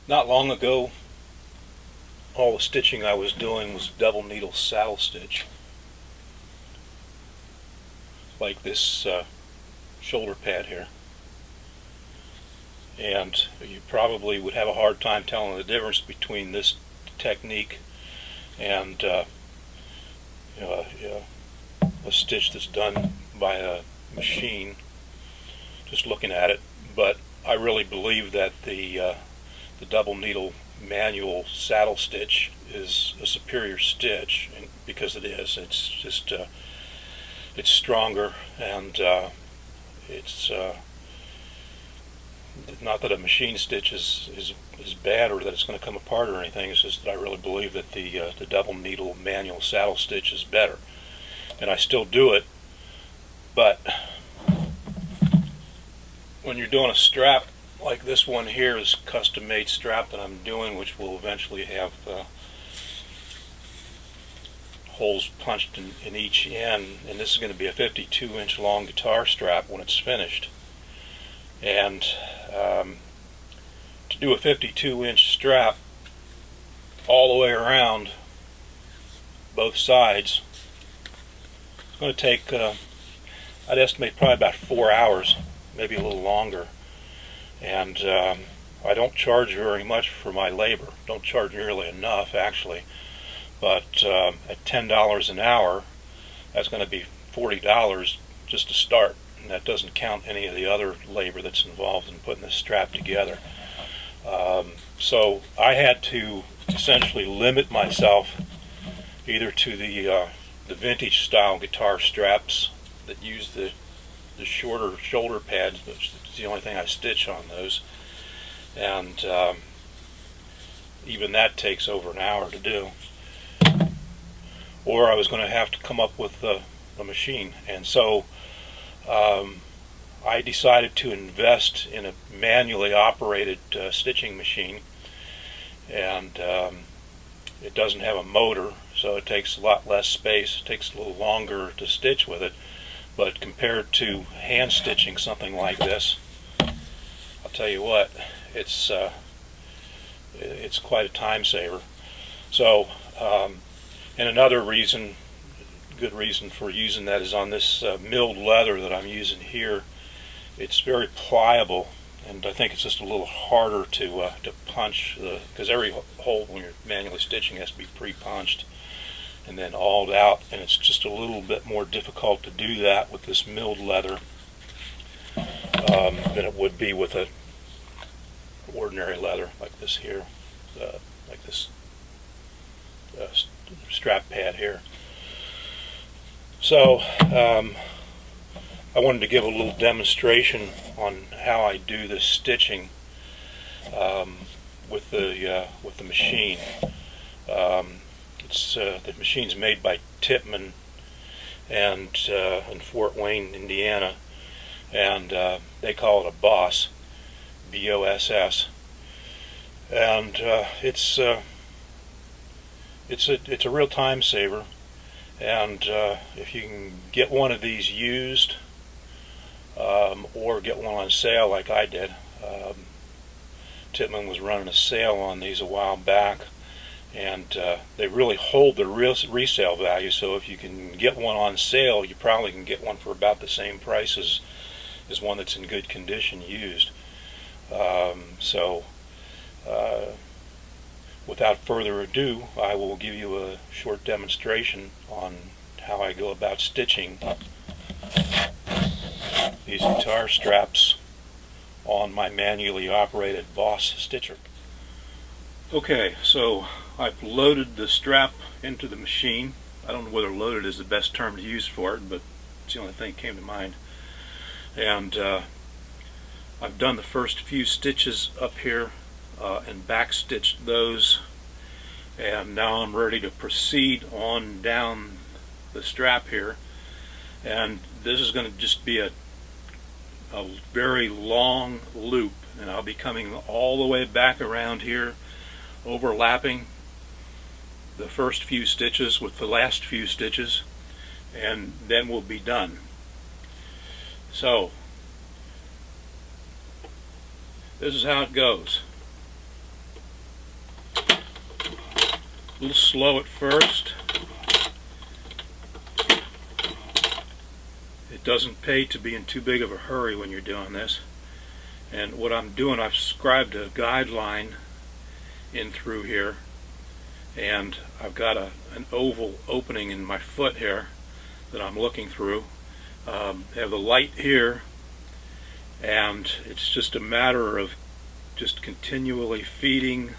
Not long ago, all the stitching I was doing was double needle saddle stitch, like this shoulder pad here. And you probably would have a hard time telling the difference between this technique and a stitch that's done by a machine, just looking at it. But I really believe that the double needle manual saddle stitch is a superior stitch, because it is. It's just it's stronger, and it's not that a machine stitch is bad or that it's going to come apart or anything. It's just that I really believe that the double needle manual saddle stitch is better, and I still do it. But when you're doing a strap like this one here, is custom made strap that I'm doing, which will eventually have holes punched in each end, and this is going to be a 52-inch long guitar strap when it's finished. And to do a 52-inch strap all the way around both sides, it's going to take I'd estimate probably about 4 hours, maybe a little longer. And I don't charge very much for my labor. Don't charge nearly enough, actually. But at $10 an hour, that's going to be $40 just to start, and that doesn't count any of the other labor that's involved in putting this strap together. So I had to essentially limit myself either to the vintage style guitar straps that use the shorter shoulder pads, which is the only thing I stitch on those, and even that takes over an hour to do. Or I was going to have to come up with a machine, and so I decided to invest in a manually operated stitching machine, and it doesn't have a motor, so it takes a lot less space. It takes a little longer to stitch with it, but compared to hand stitching something like this, I'll tell you what, it's quite a time saver. So, and another reason, good reason for using that, is on this milled leather that I'm using here. It's very pliable, and I think it's just a little harder to punch, because every hole when you're manually stitching has to be pre-punched and then auled out, and it's just a little bit more difficult to do that with this milled leather than it would be with a ordinary leather like this here, like this strap pad here. So I wanted to give a little demonstration on how I do this stitching with the machine. The machine's made by Tippmann and in Fort Wayne, Indiana, and they call it a Boss, B-O-S-S, and it's a real time saver. And if you can get one of these used, or get one on sale like I did, Tippmann was running a sale on these a while back, and they really hold their resale value. So if you can get one on sale, you probably can get one for about the same price as one that's in good condition used. Without further ado, I will give you a short demonstration on how I go about stitching these guitar straps on my manually operated Boss stitcher. Okay, so I've loaded the strap into the machine. I don't know whether loaded is the best term to use for it, but it's the only thing that came to mind. And I've done the first few stitches up here and back stitched those, and now I'm ready to proceed on down the strap here. And this is going to just be a very long loop, and I'll be coming all the way back around here, overlapping the first few stitches with the last few stitches, and then we'll be done. So this is how it goes. little slow at first. It doesn't pay to be in too big of a hurry when you're doing this. And what I'm doing, I've scribed a guideline in through here, and I've got an oval opening in my foot here that I'm looking through. I have the light here, and it's just a matter of just continually feeding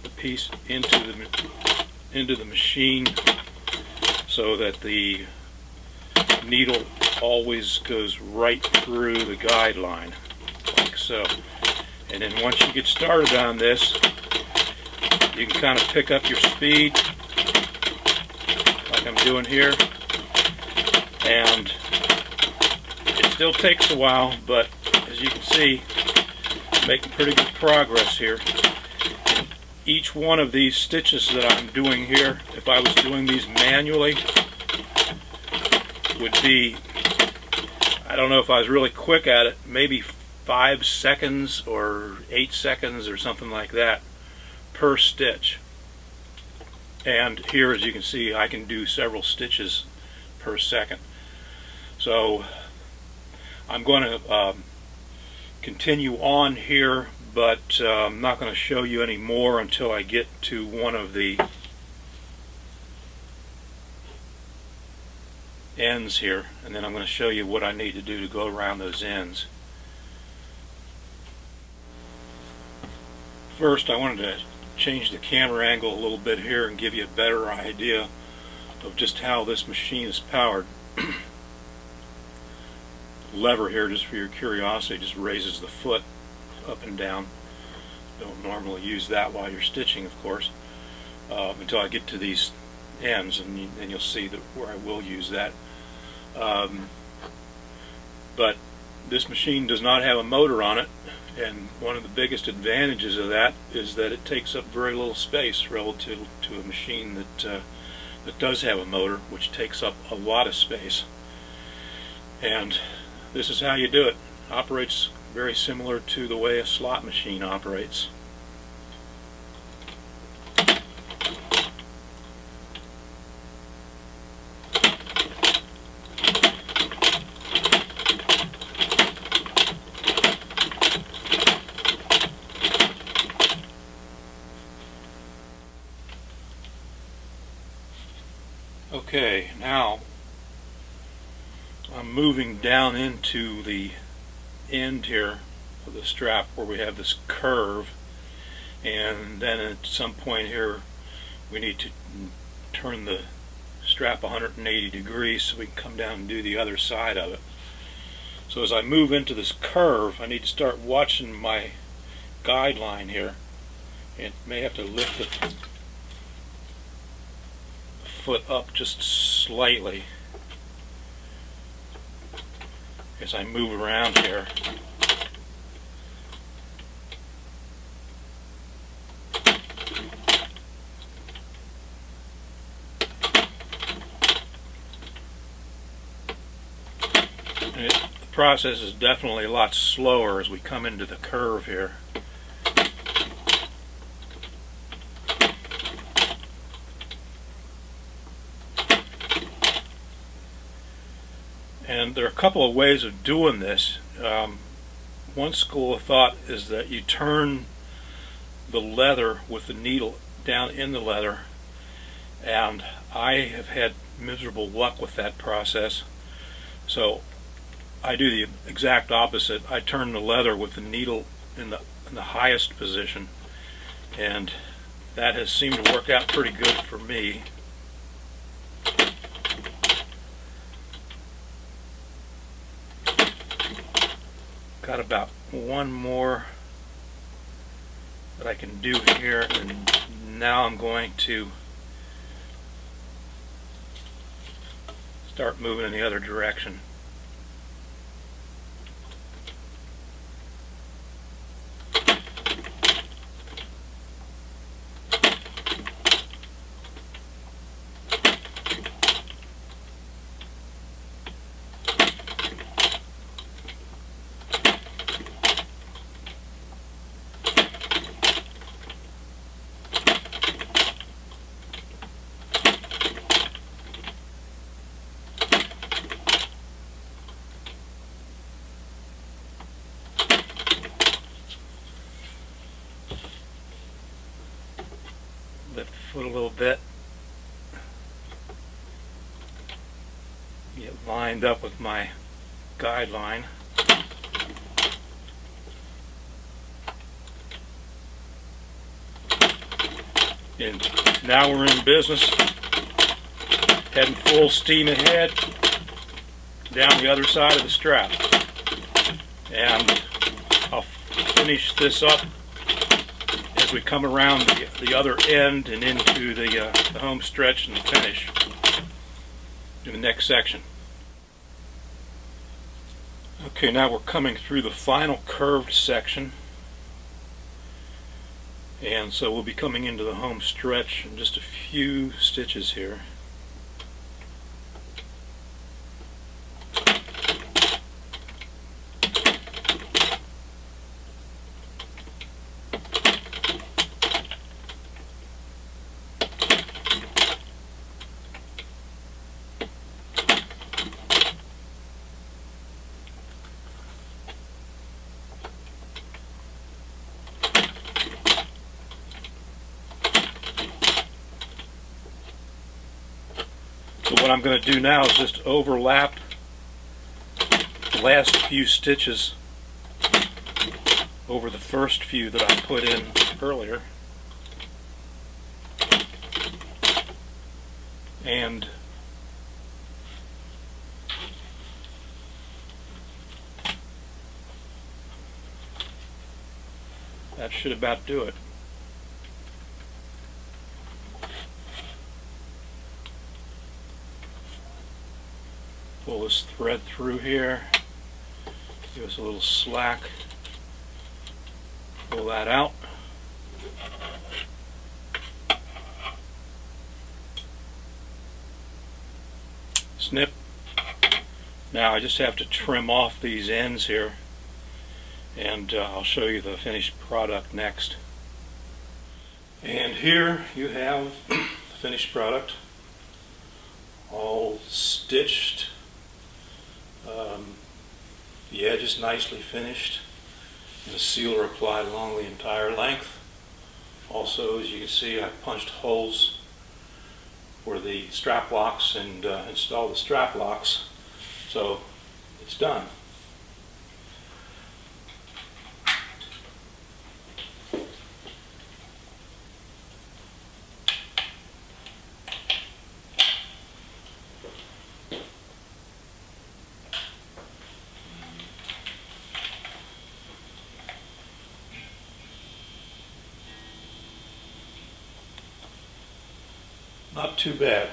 the piece into the machine so that the needle always goes right through the guideline, like so. And then once you get started on this, you can kind of pick up your speed like I'm doing here, and it still takes a while, but as you can see, I'm making pretty good progress here. Each one of these stitches that I'm doing here, if I was doing these manually, would be, I don't know if I was really quick at it, maybe 5 seconds or 8 seconds or something like that per stitch. And here, as you can see, I can do several stitches per second. So I'm going to continue on here, but I'm not going to show you any more until I get to one of the ends here, and then I'm going to show you what I need to do to go around those ends. First, I wanted to change the camera angle a little bit here and give you a better idea of just how this machine is powered. Lever here, just for your curiosity, just raises the foot up and down. Don't normally use that while you're stitching, of course, until I get to these ends, and then you'll see that where I will use that. But this machine does not have a motor on it, and one of the biggest advantages of that is that it takes up very little space relative to a machine that does have a motor, which takes up a lot of space. And this is how you do it. Operates very similar to the way a slot machine operates. Okay, now I'm moving down into the end here of the strap where we have this curve, and then at some point here we need to turn the strap 180 degrees so we can come down and do the other side of it. So as I move into this curve, I need to start watching my guideline here, and may have to lift the foot up just slightly as I move around here. And the process is definitely a lot slower as we come into the curve here. And there are a couple of ways of doing this. One school of thought is that you turn the leather with the needle down in the leather, and I have had miserable luck with that process. So I do the exact opposite. I turn the leather with the needle in the highest position, and that has seemed to work out pretty good for me. Got about one more that I can do here, and now I'm going to start moving in the other direction. lift the foot a little bit, get lined up with my guideline. And now we're in business, heading full steam ahead down the other side of the strap. And I'll finish this up as we come around the other end and into the home stretch and the finish in the next section. Okay, now we're coming through the final curved section, and so we'll be coming into the home stretch in just a few stitches here. So what I'm going to do now is just overlap the last few stitches over the first few that I put in earlier, and that should about do it. Pull this thread through here, give us a little slack, pull that out. Snip. Now I just have to trim off these ends here, and I'll show you the finished product next. And here you have the finished product, all stitched. The edge is nicely finished, and a sealer applied along the entire length. Also, as you can see, I punched holes for the strap locks and installed the strap locks, so it's done. Not too bad.